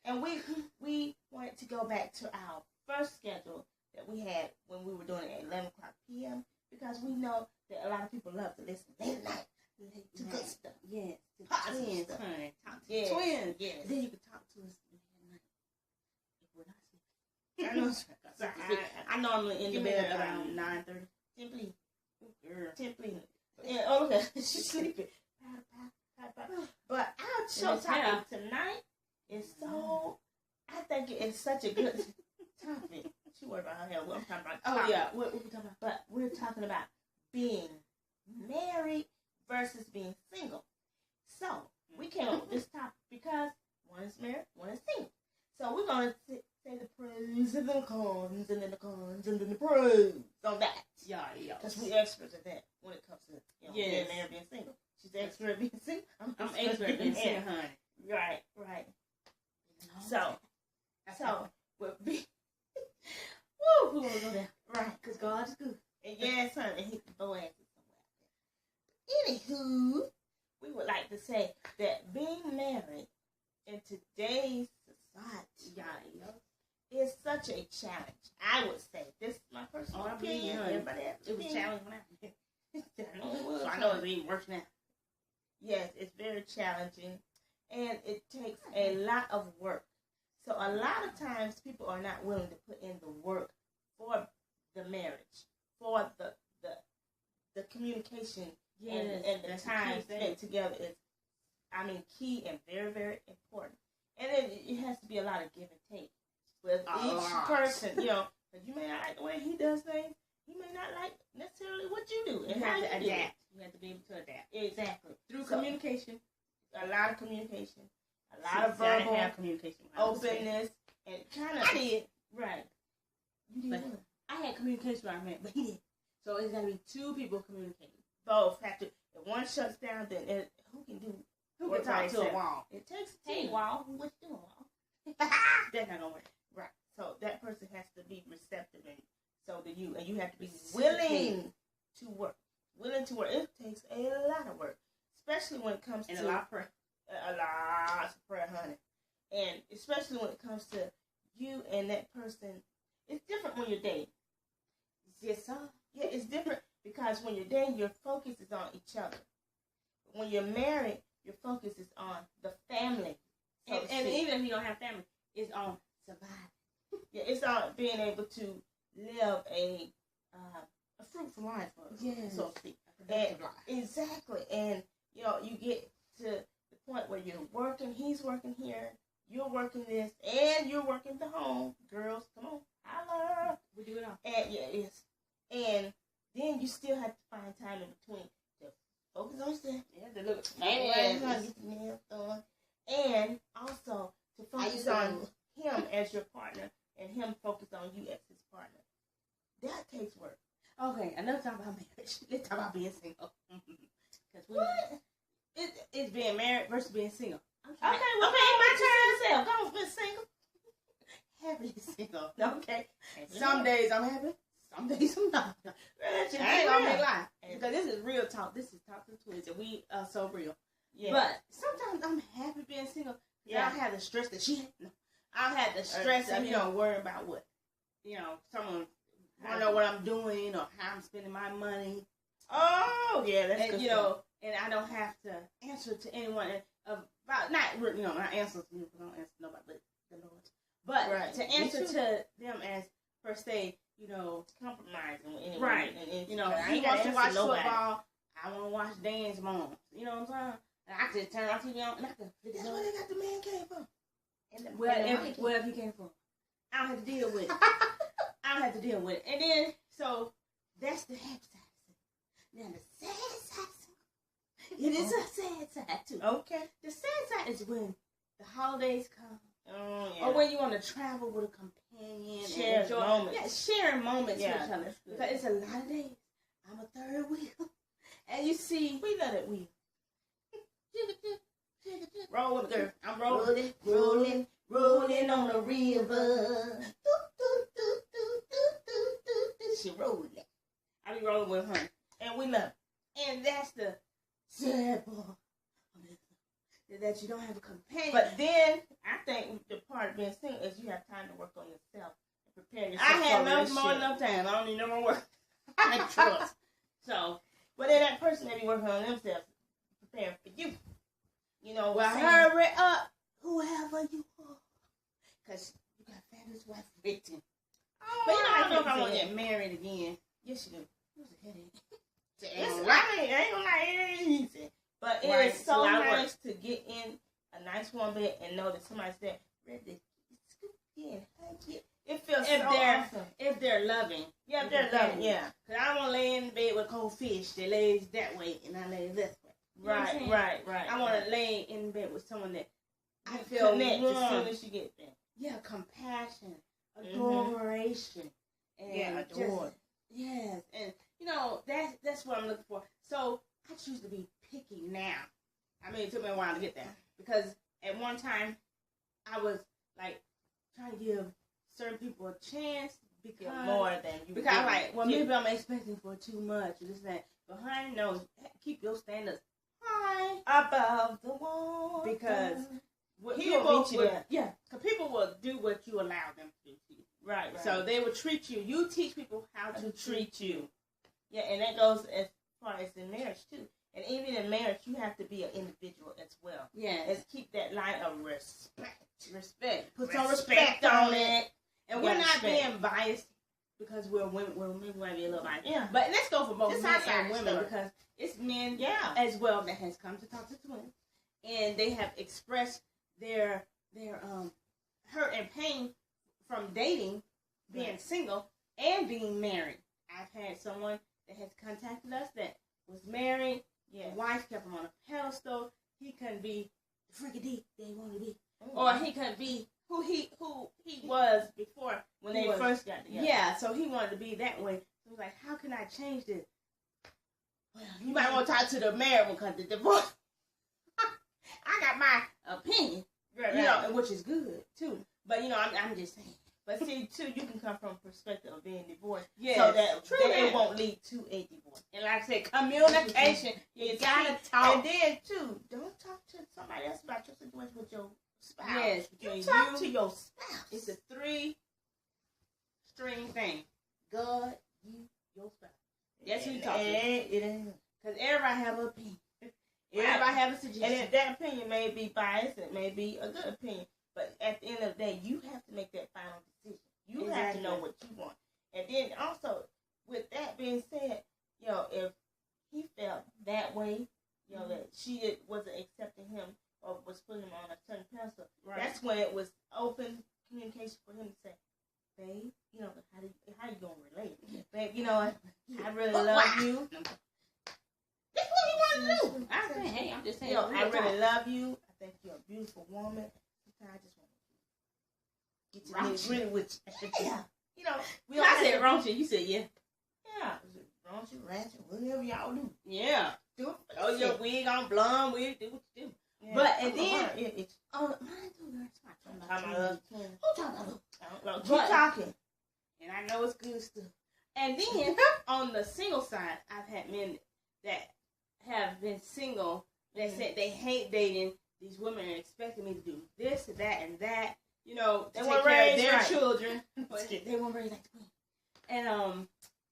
And we wanted to go back to our first schedule that we had when we were doing it at 11 o'clock p.m. because we know that a lot of people love to listen late at night to good stuff. Yes. To positive twins, stuff. honey. Talk to Yes. twins. Yes. Then you can talk to us late at night. If we're not sleeping. I know. I normally in the bed around 9:30. Simply. Girl. Simply. Yeah, oh, look at she's sleeping. But our show topic tonight is so, I think it's such a good topic. She worried about her hair. I'm talking about topic. Oh, yeah. What we talking about? But we're talking about being married versus being single. So, we came up with this topic because one is married, one is single. So, we're going to say the pros and the cons, and then the cons, and then the pros on that. Yeah. Because we're experts at that when it comes to being married, being single. She's the expert at being single. I'm expert at being single, honey. Right. So, we'll be... Woo, we're going to go there. Right. Because God's good. Yes, honey. And he can throw asses somewhere. Anywho, we would like to say that being married in today's society is such a challenge. I would say. This is my personal opinion. Everybody else. It was challenging when so I know it's even worse now. Yes, it's very challenging. And it takes a lot of work. So a lot of times people are not willing to put in the work for the marriage, for the communication and the time spent together is, key and very, very important. And then it has to be a lot of give and take with each person, because you may not like the way he does things. He may not like necessarily what you do. And you have to adapt. You have to be able to adapt. Exactly. Through communication. A lot of communication. A lot of verbal communication. Openness. And kind of... I did. Right. You did what? I had communication with our man, but he didn't. So it's got to be two people communicating. Both have to. If one shuts down, then who can do... Who can talk to a wall? It takes a team. Hey, wall. What you doing, wall? That's not going to work. Right. So that person has to be receptive, and so do you. And you have to be willing to work. Willing to work. It takes a lot of work. Especially when it comes to... a lot of prayer. A lot of prayer, honey. And especially when it comes to you and that person. It's different when you're dating. Yes, sir. Yeah, it's different because when you're dating, your focus is on each other. When you're married, your focus is on the family. And even if you don't have family, it's on surviving. Yeah, it's on being able to live a fruitful life, so to speak. Exactly. And, you get to the point where you're working, he's working here, you're working this, and you're working the home. Girls, come on, holla. We do it all. And, yes. And then you still have to find time in between to focus on yourself. Yeah, to look. Get the nails done. And also to focus on him as your partner and him focus on you as his partner. That takes work. Okay, enough talk about marriage. Let's talk about being single. What? It's being married versus being single. Okay, my turn. Go on, be single. Happily single. Okay. Some days I'm happy. Some days I'm not. I ain't gonna be lying. Because this is real talk. This is Talk to the Twins, and we are so real. Yeah. But sometimes I'm happy being single. Yeah. I don't have the stress that she had. No. I don't have the stress of, worrying about what, someone want to know what I'm doing or how I'm spending my money. Oh, yeah, that's good. And I don't have to answer to anyone about, not answer to you, because I don't answer to nobody but the Lord. But to answer to them as, per se, compromising with anyone. Right. And he wants to watch football. I want to watch Dan's mom. You know what I'm saying? And I could turn my TV on and I could... That's where they got the man came from. Wherever he came from. I don't have to deal with it. I don't have to deal with it. And then, so, that's the happy side. Now, the sad side, it is a sad side, too. Okay. The sad side is when the holidays come. Oh, yeah. Or when you want to travel with a companion. Sharing moments. Yeah, sharing moments with each other. Because it's a lot of days. I'm a third wheel. And you see... We let it wheel. Roll with the girl. I'm rolling on the river. She rolling. I be rolling with her. And we love it. And that's the sad part. That you don't have a companion. But then, I think the part about being single is you have time to work on yourself and prepare yourself. I have enough time. I don't need no more work. I trust. So, but then that person may be working on themselves, preparing for you. You know, well, hurry up, whoever you are, because you got fabulous wife waiting. But you know, I don't know if I want to get married again. Yes, you do. Who's a headache? I ain't gonna lie, it ain't easy. But it is so nice to get in a nice warm bed and know that somebody's there ready to scoop you and hug you. It feels so awesome. If they're loving. Yeah, if they're loving, yeah. Because I don't want to lay in bed with cold fish that lays that way and I lay this way. You right. I want to lay in bed with someone that I feel connect warm. as soon as you get there. Yeah, compassion, adoration. And adore. Yes, and you know, that's what I'm looking for. So I choose to be picky now. I mean, it took me a while to get there. Because at one time, I was like trying to give certain people a chance because more than you. Because I'm like, well, maybe I'm expecting for too much or this and that. But honey, no, keep your standards high above the wall. Because because people will do what you allow them to do to you. Right. So they will treat you. You teach people how to treat you. Yeah, and that goes as far as in marriage too. And even in marriage, you have to be an individual as well. Yeah. Let's keep that line of respect. Put some respect on it. And we're not being biased because we're women. Well, maybe we might be a little biased. Yeah. But let's go for both men and women because it's men as well that has come to talk to twins. And they have expressed their hurt and pain from dating, being single, and being married. I've had someone that has contacted us that was married. Yeah. The wife kept him on a pedestal. He couldn't be the freaky D they wanted to be. Or he couldn't be who he was before when they first got together. Yeah, so he wanted to be that way. So he was like, how can I change this? Well, you might want to talk to the married one because the divorce. I got my opinion, you know, which is good too. But you know, I'm just saying. But see, too, you can come from a perspective of being divorced, so that it won't lead to a divorce. And like I said, communication. You gotta talk. And then too, don't talk to somebody else about your situation with your spouse. Yes, you talk to your spouse. It's a 3-string thing. God, you, your spouse. That's who you talk to. It ain't. Because everybody have an opinion. Everybody have a suggestion. And if that opinion may be biased, it may be a good opinion. But at the end of the day, you have to make that final decision. You have to know what you want. And then also, with that being said, you know, if he felt that way, you know, that she wasn't accepting him or was putting him on a certain pedestal, that's when it was open communication for him to say, babe, you know, how you going to relate? Babe, you know, I really love you. That's what he wanted to do. I'm saying, hey, I'm just saying. You know, I really love you. I think you're a beautiful woman. I just want to get you really with you. Yeah. You know, I said raunchy. You said yeah. Yeah. Raunchy, ratchet, whatever y'all do. Yeah. Do it. Oh, your wig on blonde wig. Do what you do. Yeah. But and then mine too. I'm talking about who talking about? Keep talking. And I know it's good stuff. And then on the single side, I've had men that have been single that said they hate dating. These women are expecting me to do this, that, and that. You know, to take care of their children. But they won't raise like the queen. And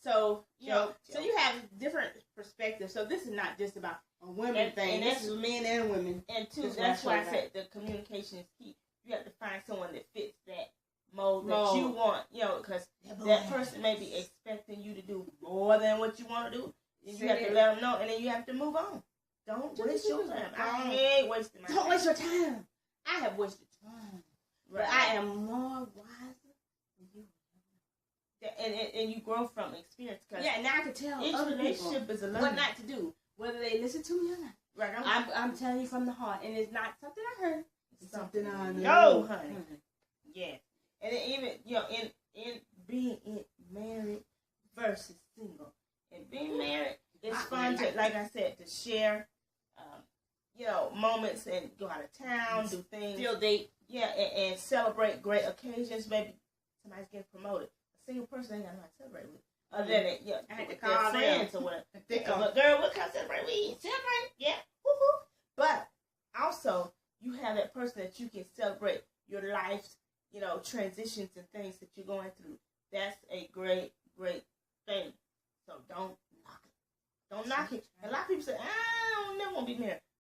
so you know, so you have different perspectives. So this is not just about a women thing. This is men and women. And two, that's why I said the communication is key. You have to find someone that fits that mold that you want. You know, because that person may be expecting you to do more than what you want to do. You have to let them know, and then you have to move on. Don't waste your time. I ain't wasting my time. Don't waste your time. I have wasted time. Right. But I am more wiser than you. And you grow from experience. Yeah, now I can tell each other relationship people is a learning. what not to do, whether they listen to me or not. Right. I'm telling you from the heart, and it's not something I heard. It's something I know. Yo, honey. Yeah. And then even, you know, in being married versus single. And being married, it's fun to, like I said, to share, you know, moments and go out of town, do things. Still date. Yeah, and celebrate great occasions. Maybe somebody's getting promoted. A single person ain't got nothing to celebrate with. Other than it, yeah, I had to call friends or whatever. But girl, what kind of celebrate we celebrate? Yeah, woo-hoo. But also, you have that person that you can celebrate your life's transitions and things that you're going through. That's a great, great thing. So don't knock it. Don't knock it. A lot of people say, I don't never want to be married.